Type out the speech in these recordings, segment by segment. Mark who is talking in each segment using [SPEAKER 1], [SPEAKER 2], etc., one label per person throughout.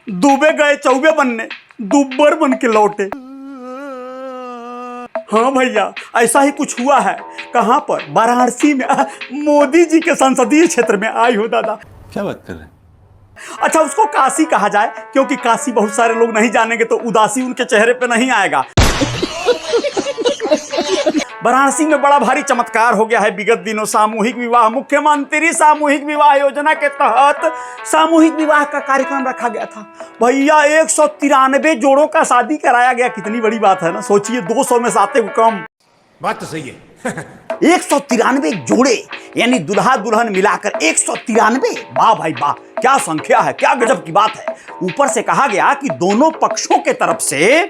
[SPEAKER 1] दुबे गए चौबे बनने, दुब्बर बन के लौटे। हाँ भैया, ऐसा ही कुछ हुआ है। कहाँ पर? वाराणसी में। मोदी जी के संसदीय क्षेत्र में। आई हो दादा,
[SPEAKER 2] क्या बात कर रहे हैं?
[SPEAKER 1] अच्छा, उसको काशी कहा जाए क्योंकि काशी बहुत सारे लोग नहीं जानेंगे तो उदासी उनके चेहरे पे नहीं आएगा। वाराणसी में बड़ा भारी चमत्कार हो गया है विगत दिनों। सामूहिक विवाह, मुख्यमंत्री सामूहिक विवाह योजना के तहत सामूहिक विवाह का कार्यक्रम रखा गया था। भैया 193 जोड़ों का शादी कराया गया। कितनी बड़ी बात है ना, सोचिए 200 में से आते को कम।
[SPEAKER 2] बात तो सही है।
[SPEAKER 1] 193 जोड़े, यानी दुल्हा दुल्हन मिलाकर 193। वाह भाई वाह, क्या संख्या है, क्या गजब की बात है। ऊपर से कहा गया कि दोनों पक्षों के तरफ से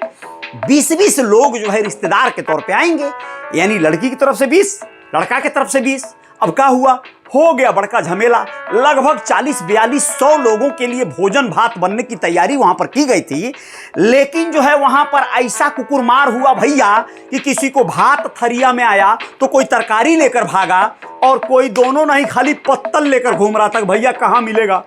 [SPEAKER 1] 20-20 लोग जो है रिश्तेदार के तौर पे आएंगे, यानी लड़की की तरफ से 20, लड़का की तरफ से 20। अब क्या हुआ, हो गया बड़का झमेला। लगभग 40-4200 लोगों के लिए भोजन भात बनने की तैयारी वहां पर की गई थी। लेकिन जो है वहां पर ऐसा कुकुरमार हुआ भैया कि किसी को भात थरिया में आया तो कोई तरकारी लेकर भागा और कोई दोनों नहीं, खाली पत्तल लेकर घूम रहा था। भैया कहाँ मिलेगा,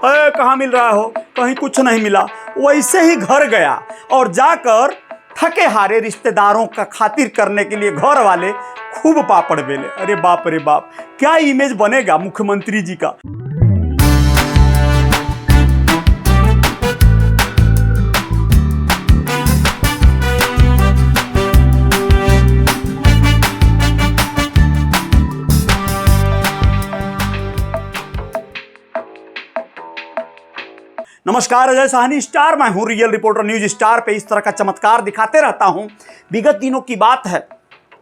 [SPEAKER 1] कहाँ मिल रहा हो, कहीं कुछ नहीं मिला। वैसे ही घर गया और जाकर थके हारे रिश्तेदारों का खातिर करने के लिए घर वाले खूब पापड़ बेले। अरे बाप रे बाप, क्या इमेज बनेगा मुख्यमंत्री जी का। नमस्कार, अजय साहनी स्टार, मैं हूं रियल रिपोर्टर न्यूज स्टार पे इस तरह का चमत्कार दिखाते रहता हूं। विगत दिनों की बात है,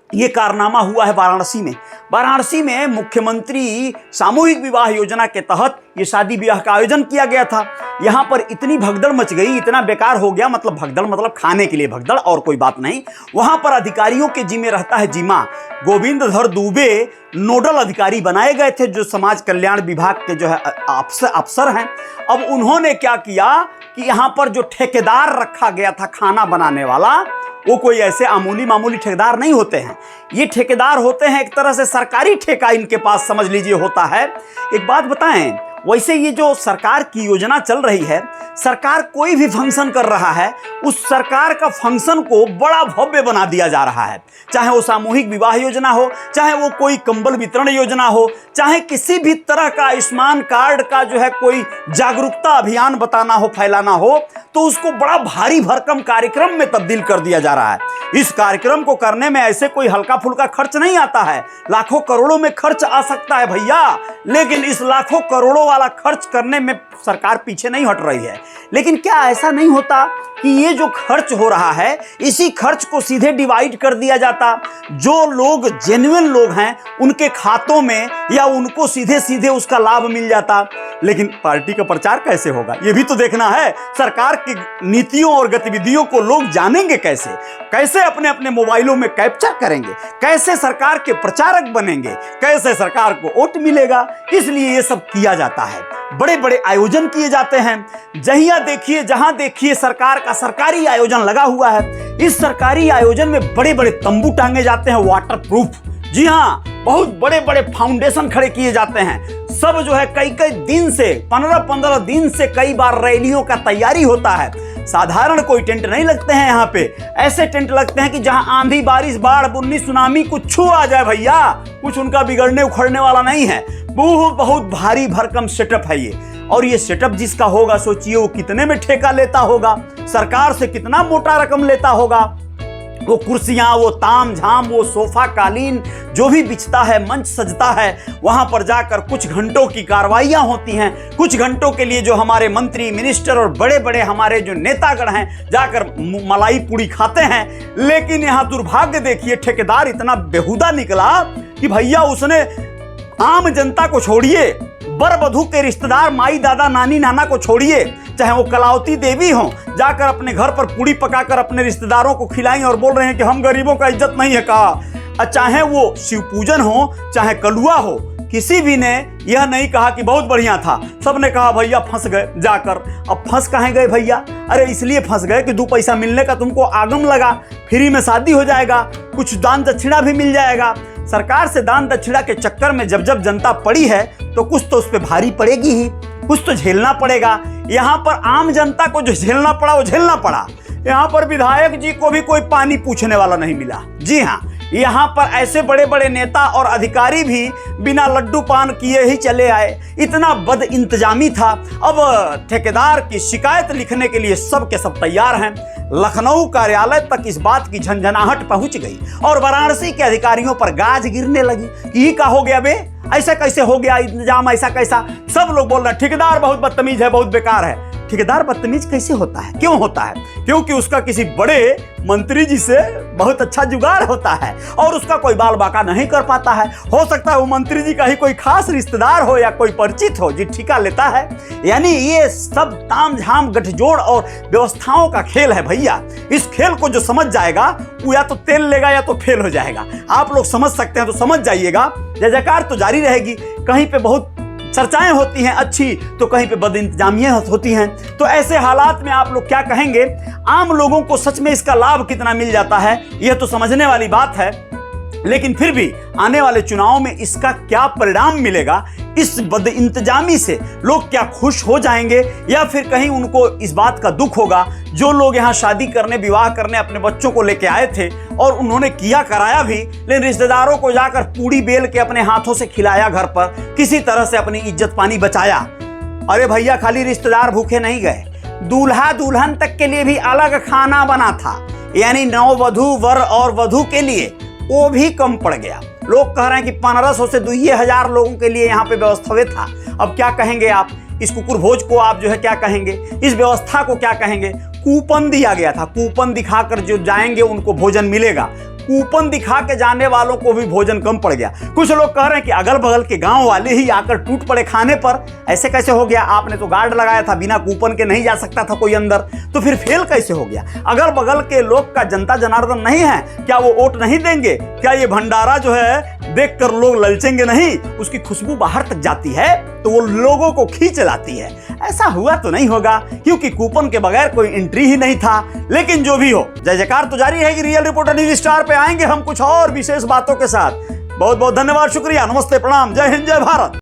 [SPEAKER 1] ये कारनामा हुआ है वाराणसी में। वाराणसी में मुख्यमंत्री सामूहिक विवाह योजना के तहत ये शादी ब्याह का आयोजन किया गया था। यहाँ पर इतनी भगदड़ मच गई, इतना बेकार हो गया, मतलब भगदड़ मतलब खाने के लिए भगदड़ और कोई बात नहीं। वहाँ पर अधिकारियों के जिम्मे रहता है जिम्मा। गोविंदधर दुबे नोडल अधिकारी बनाए गए थे, जो समाज कल्याण विभाग के जो है अफसर हैं। अब उन्होंने क्या किया कि यहाँ पर जो ठेकेदार रखा गया था खाना बनाने वाला, वो कोई ऐसे मामूली ठेकेदार नहीं होते हैं। ये ठेकेदार होते हैं एक तरह से सरकारी ठेका इनके पास समझ लीजिए होता है। एक बात बताएं, वैसे ये जो सरकार की योजना चल रही है, सरकार कोई भी फंक्शन कर रहा है, उस सरकार का फंक्शन को बड़ा भव्य बना दिया जा रहा है। चाहे वो सामूहिक विवाह योजना हो, चाहे वो कोई कंबल वितरण योजना हो, चाहे किसी भी तरह का आयुष्मान कार्ड का जो है कोई जागरूकता अभियान बताना हो, फैलाना हो, तो उसको बड़ा भारी भरकम कार्यक्रम में तब्दील कर दिया जा रहा है। इस कार्यक्रम को करने में ऐसे कोई हल्का फुल्का खर्च नहीं आता है, लाखों करोड़ों में खर्च आ सकता है भैया। लेकिन इस लाखों करोड़ों वाला खर्च करने में सरकार पीछे नहीं हट रही है। लेकिन क्या ऐसा नहीं होता कि ये जो खर्च हो रहा है, इसी खर्च को सीधे डिवाइड कर दिया जाता, जो लोग जेन्युइन लोग हैं उनके खातों में, या उनको सीधे सीधे उसका लाभ मिल जाता। लेकिन पार्टी का प्रचार कैसे होगा, ये भी तो देखना है। सरकार की नीतियों और गतिविधियों को लोग जानेंगे कैसे, कैसे अपने अपने मोबाइलों में कैप्चर करेंगे, कैसे सरकार के प्रचारक बनेंगे, कैसे सरकार को वोट मिलेगा। इसलिए ये सब किया जाता है, बड़े बड़े आयोजन किए जाते हैं। जहां देखिए सरकार का सरकारी आयोजन लगा हुआ है। इस सरकारी आयोजन में बड़े बड़े तंबू टांगे जाते हैं, वाटर प्रूफ। जी हाँ, बहुत बड़े बड़े फाउंडेशन खड़े किए जाते हैं। सब जो है कई दिन से, 15-15 दिन से कई बार रैलियों का तैयारी होता है। साधारण कोई टेंट नहीं लगते हैं यहाँ पे, ऐसे टेंट लगते हैं कि जहां आंधी बारिश बाढ़ बुन्नी सुनामी कुछ आ जाए भैया, कुछ उनका बिगड़ने उखड़ने वाला नहीं है। बहुत भारी भरकम सेटअप है ये। और ये सेटअप जिसका होगा, सोचिए वो कितने में ठेका लेता होगा, सरकार से कितना मोटा रकम लेता होगा। वो कुर्सियां, वो ताम झाम, वो सोफा कालीन जो भी बिछता है, मंच सजता है, वहां पर जाकर कुछ घंटों की कार्रवाइयां होती हैं। कुछ घंटों के लिए जो हमारे मंत्री मिनिस्टर और बड़े बड़े हमारे जो नेतागण हैं जाकर मलाई पूड़ी खाते हैं। लेकिन यहाँ दुर्भाग्य देखिए, ठेकेदार इतना बेहुदा निकला कि भैया उसने आम जनता को छोड़िए, बर वधू के रिश्तेदार माई दादा नानी नाना को छोड़िए, चाहे वो कलावती देवी हो, जाकर अपने घर पर पूड़ी पकाकर अपने रिश्तेदारों को खिलाई और बोल रहे हैं कि हम गरीबों का इज्जत नहीं है कहा। चाहे वो शिव पूजन हो, चाहे कलुआ हो, किसी भी ने यह नहीं कहा कि बहुत बढ़िया था। सबने कहा भैया फंस गए जाकर। अब फंस कहाँ गए भैया? अरे इसलिए फंस गए कि 2 पैसा मिलने का तुमको आगम लगा, फ्री में शादी हो जाएगा, कुछ दान दक्षिणा भी मिल जाएगा। सरकार से दान दक्षिणा के चक्कर में जब जनता पड़ी है तो कुछ तो उस पर भारी पड़ेगी ही। कुछ तो झेलना पड़ेगा। यहाँ पर आम जनता को जो झेलना पड़ा वो झेलना पड़ा। यहाँ पर विधायक जी को भी कोई पानी पूछने वाला नहीं मिला। जी हाँ, यहाँ पर ऐसे बड़े बड़े नेता और अधिकारी भी बिना लड्डू पान किए ही चले आए। इतना बद इंतजामी था। अब ठेकेदार की शिकायत लिखने के लिए सब के सब तैयार हैं। लखनऊ कार्यालय तक इस बात की झंझनाहट पहुंच गई और वाराणसी के अधिकारियों पर गाज गिरने लगी कि ये का हो गया बे, ऐसा कैसे हो गया इंतजाम, ऐसा कैसा। सब लोग बोल रहे हैं ठेकेदार बहुत बदतमीज है, बहुत बेकार है। ठेकेदार बदतमीज कैसे होता है, क्यों होता है? क्योंकि उसका किसी बड़े मंत्री जी से बहुत अच्छा जुगाड़ होता है और उसका कोई बाल बाका नहीं कर पाता है। हो सकता है वो मंत्री जी का ही कोई खास रिश्तेदार हो या कोई परिचित हो जी ठिका लेता है। यानी ये सब ताम झाम गठजोड़ और व्यवस्थाओं का खेल है भैया। इस खेल को जो समझ जाएगा वो या तो तेल लेगा या तो फेल हो जाएगा। आप लोग समझ सकते हैं तो समझ जाइएगा। जय जयकार तो जारी रहेगी। कहीं पे बहुत चर्चाएं होती हैं अच्छी, तो कहीं पे बदइंतजामियां होती हैं। तो ऐसे हालात में आप लोग क्या कहेंगे? आम लोगों को सच में इसका लाभ कितना मिल जाता है, यह तो समझने वाली बात है। लेकिन फिर भी आने वाले चुनाव में इसका क्या परिणाम मिलेगा, इस बदइंतजामी से लोग क्या खुश हो जाएंगे या फिर कहीं उनको इस बात का दुख होगा? जो लोग यहाँ शादी करने, विवाह करने अपने बच्चों को लेके आए थे और उन्होंने किया कराया भी, लेकिन रिश्तेदारों को जाकर पूड़ी बेल के अपने हाथों से खिलाया, घर पर किसी तरह से अपनी इज्जत पानी बचाया। अरे भैया, खाली रिश्तेदार भूखे नहीं गए, दूल्हा दुल्हन तक के लिए भी अलग खाना बना था। यानी नववधू वर और वधू के लिए वो भी कम पड़ गया। लोग कह रहे हैं कि 1500 से 2000 लोगों के लिए यहाँ पे व्यवस्था था। अब क्या कहेंगे आप? इस कुकुर भोज को आप जो है क्या कहेंगे? इस व्यवस्था को क्या कहेंगे? कूपन दिया गया था, कूपन दिखाकर जो जाएंगे उनको भोजन मिलेगा। कूपन दिखा के जाने वालों को भी भोजन कम पड़ गया। कुछ लोग कह रहे हैं कि अगल बगल के गांव वाले ही आकर टूट पड़े खाने पर। ऐसे कैसे हो गया? आपने तो गार्ड लगाया था, बिना कूपन के नहीं जा सकता था कोई अंदर, तो फिर फेल कैसे हो गया? अगल बगल के लोग का जनता जनार्दन नहीं है क्या? वो वोट नहीं देंगे क्या? ये भंडारा जो है देखकर लोग ललचेंगे नहीं? उसकी खुशबू बाहर तक जाती है तो वो लोगों को खींच लाती है। ऐसा हुआ तो नहीं होगा, क्योंकि कूपन के बगैर कोई एंट्री ही नहीं था। लेकिन जो भी हो, जय जयकार तो जारी रहेगी। रियल रिपोर्टर न्यूज स्टार पे आएंगे हम कुछ और विशेष बातों के साथ। बहुत बहुत धन्यवाद, शुक्रिया, नमस्ते, प्रणाम, जय हिंद, जय भारत।